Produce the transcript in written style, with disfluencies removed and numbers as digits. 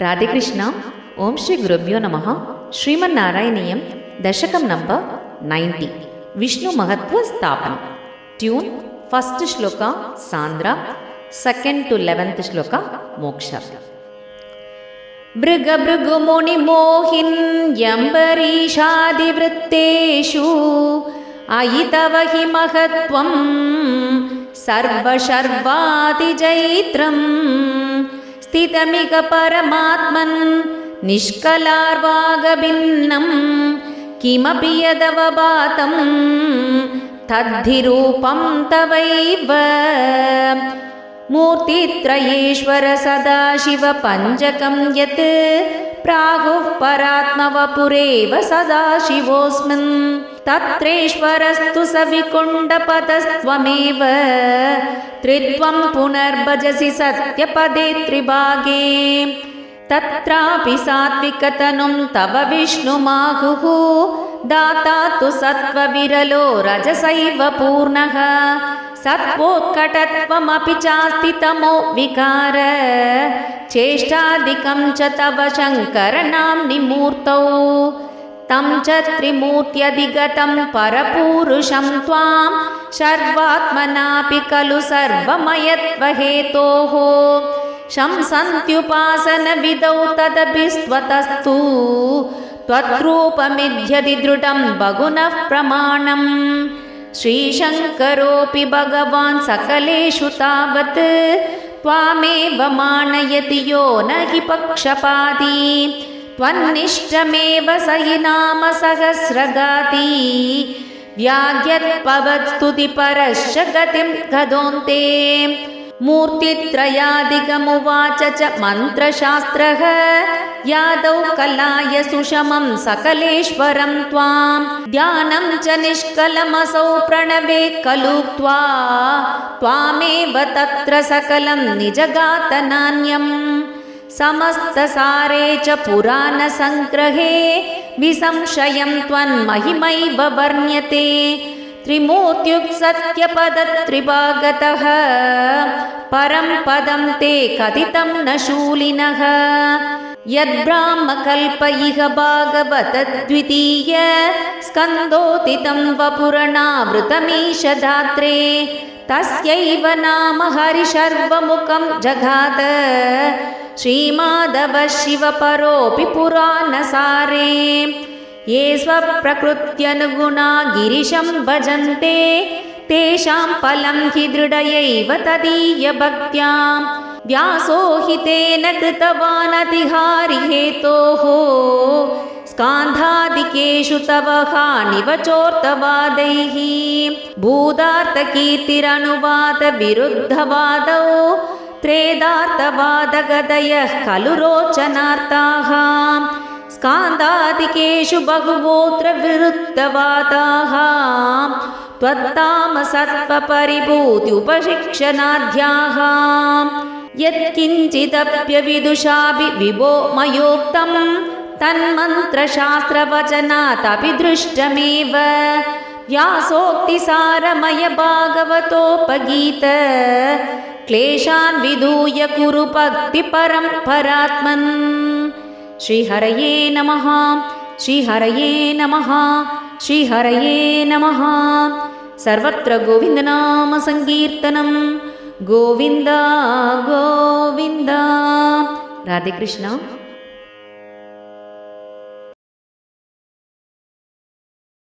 ರಾಧೆಕೃಷ್ಣ. ಓಂ ಶ್ರೀ ಗುರುಭ್ಯೋ ನಮಃ. ಶ್ರೀಮನ್ನಾರಾಯಣೀಯಂ ದಶಕಂ ನಂಬರ್ 90. ವಿಷ್ಣು ಮಹತ್ವ ಸ್ಥಾಪನ. ಟ್ಯೂನ್ ಫಸ್ಟ್ ಶ್ಲೋಕ ಸಾಂದ್ರ, ಸೆಕೆಂಡ್ ಟು 11th ಶ್ಲೋಕ ಮೋಕ್ಷ. ಭೃಗ ಭೃಗು ಮುನಿ ಮೋಹಿನ್ಯಂಬರೀಷಾದಿವೃತ್ತೇಷು ಅಯಿತವ ಹಿ ಮಹತ್ವಂ ಸರ್ವಶರ್ವಾದಿಜೈತ್ರಂ ಸ್ಥಿತಮಿಗ ಪರಮಾತ್ಮನ್ ನಿಷ್ಕಲಾರ್ವಾಗಭಿನ್ನಂ ಕಿಮಪಿ ಯದವಭಾತಂ ತದ್ಧಿರೂಪಂ ತವೈವ ಮೂರ್ತಿತ್ರಯೇಶ್ವರ ಸದಾಶಿವ ಪಂಚಕಂ ಯತ್ ಪ್ರಾಗುಃ ಪರಾತ್ಮವಪುರೇವ ಸದಾಶಿವೋಸ್ಮಿನ್ ತತ್ರೇಶ್ವರಸ್ತು ಸವಿಕುಂಡಪದಸ್ತ್ವಮೇವ ತ್ರಿತ್ವಂ ಪುನರ್ಭಜಸಿ ಸತ್ಯಪದೇ ತ್ರಿಭಾಗೇ ತತ್ರಾಪಿ ಸಾತ್ವಿಕತನುಂ ತವ ವಿಷ್ಣುಮಾಹುಃ ದಾತಾ ತು ಸತ್ವವಿರಲೋ ರಜಸೈವ ಪೂರ್ಣಃ ಸತ್ವೋತ್ಕಟತ್ವಮಪಿ ಚಾಸ್ತಿ ತಮೋ ವಿಕಾರ ಚೇಷ್ಟಾದಿಕಂ ಚ ತವ ಶಂಕರ ನಾಮ್ನಿ ಮೂರ್ತೌ ತಂ ಚ ತ್ರಿಮೂರ್ತ್ಯಧಿಗತಂ ಪರಪೂರುಷಂ ತ್ವಾಂ ಸರ್ವಾತ್ಮನಾಪಿ ಖಲು ಸರ್ವಮಯತ್ವಹೇತೋಃ ಶಂಸಂತ್ಯುಪಾಸನ ವಿಧೌ ತದಭಿಸ್ತ್ವತಸ್ತು ತ್ವದ್ರೂಪಮಿಧ್ಯದಿ ದೃಢಂ ಬಹುನಃ ಪ್ರಮಾಣಂ ಶ್ರೀಶಂಕರೋಪಿ ಭಗವಾನ್ ಸಕಲೇಷು ತಾವತ್ ತ್ವಾಮೇವ ಮಾನಯತಿ ಯೋ ನ ಹಿ ಪಕ್ಷಪಾತಿ ತ್ವನ್ನಿಷ್ಟಮೇವ ಸಹಿ ನಾಮ ಸಹಸ್ರಗಾತಿ ವ್ಯಾಘ್ಯತ್ಪವತ್ಸ್ತುತಿ ಪರಶ್ಚ ಗತಿಂ ಗದೋಂತೆ ಮೂರ್ತಿತ್ರಯಾದಿಗಮುವಾಚ ಚ ಮಂತ್ರಶಾಸ್ತ್ರಃ ಯಾದೌ ಕಲಾಯ ಸುಷಮಂ ಸಕಲೇಶ್ವರಂ ತ್ವಾಂ ಧ್ಯಾನಂ ಚ ನಿಷ್ಕಲಮಸೌ ಪ್ರಣವೇ ಖಲು ತ್ವಾಮೇವ ತತ್ರ ಸಕಲಂ ನಿಜಗಾತ ನಾನ್ಯಂ ಸಮಸ್ತಸಾರೇ ಚ ಪುರಾಣ ಸಂಗ್ರಹೇ ವಿಸಂಶಯಂ ತ್ವನ್ಮಹಿಮೈವ ವರ್ಣ್ಯತೆ ತ್ರಿಮೂರ್ತ್ಯುಕ್ ಸತ್ಯಪದ ತ್ರಿಭಾಗತಃ ಪರಂ ಪದಂ ತೇ ಕಥಿತಂ ನ ಶೂಲಿನಃ ಯದ್ಬ್ರಾಹ್ಮ ಕಲ್ಪ ಇಹ ಭಾಗವತ ದ್ವಿತೀಯ ಸ್ಕಂದೋತಿತಂ ವಪುರಣಾವೃತಮೀಶ ಧಾತ್ರೆ ತಸ್ಯೈವ ನಾಮ ಹರಿಶರ್ವಮುಖಂ ಜಘಾತ ಶ್ರೀಮಾಧವ ಶಿವ ಪರೋಪಿ ಪುರಾಣಸಾರೇ ಯೇ ಸ್ವಪ್ರಕೃತ್ಯನುಗುಣಾ ಗಿರಿಶಂ ಭಜಂತೆ ತೇಷಾಂ ಫಲಂ ಹಿ ದೃಢಯೈವ ತದೀಯ ಭಕ್ತ್ಯಾಂ ವ್ಯಾಸೋ ಹಿ ತೇನ ಕೃತವಾನ್ ಅತಿಹಾರಿ ಹೇತೋಃ ಸ್ಕಾಂಧಾದಿಕೇಷು ತವ ಹಾನಿವಚೋರ್ತವಾದೈಃ ಭೂದಾರ್ಥಕೀರ್ತಿರನುವಾದ ವಿರುದ್ಧವಾದೌ ತ್ರೇದಾರ್ಥವಾದಗದಯಃ ಖಲು ರೋಚನಾರ್ಥಾಃ ಸ್ಕಾಂದಾದಿಕೇಷು ಬಹುಗೋತ್ರ ವಿರುದ್ಧವಾದಾಃ ತ್ವತ್ತಾಮಸತ್ವಪರಿಭೂತಿ ಉಪಶಿಕ್ಷಣಾಧ್ಯಾಃ ಯತ್ಕಿಂಚಿದಪ್ಯವಿದುಷಾಭಿ ವಿಭೋ ಮಯೋಕ್ತಂ ತನ್ಮಂತ್ರಶಾಸ್ತ್ರವಚನಾದಪಿ ದೃಷ್ಟಮೇವ ವ್ಯಾಸೋಕ್ತಿಸಾರಮಯ ಭಾಗವತೋಪಗೀತ ಕ್ಲೇಶಾನ್ ವಿಧೂಯ ಕುರು ಭಕ್ತಿ ಪರಂ ಪರಾತ್ಮನ್. ಶ್ರೀಹರಯೇ ನಮಃ, ಶ್ರೀಹರಯೇ ನಮಃ, ಶ್ರೀಹರಯೇ ನಮಃ. ಸರ್ವತ್ರ ಗೋವಿಂದನಾಮ ಸಂಕೀರ್ತನಂ, ಗೋವಿಂದ ಗೋವಿಂದ. ರಾಧೆಕೃಷ್ಣ.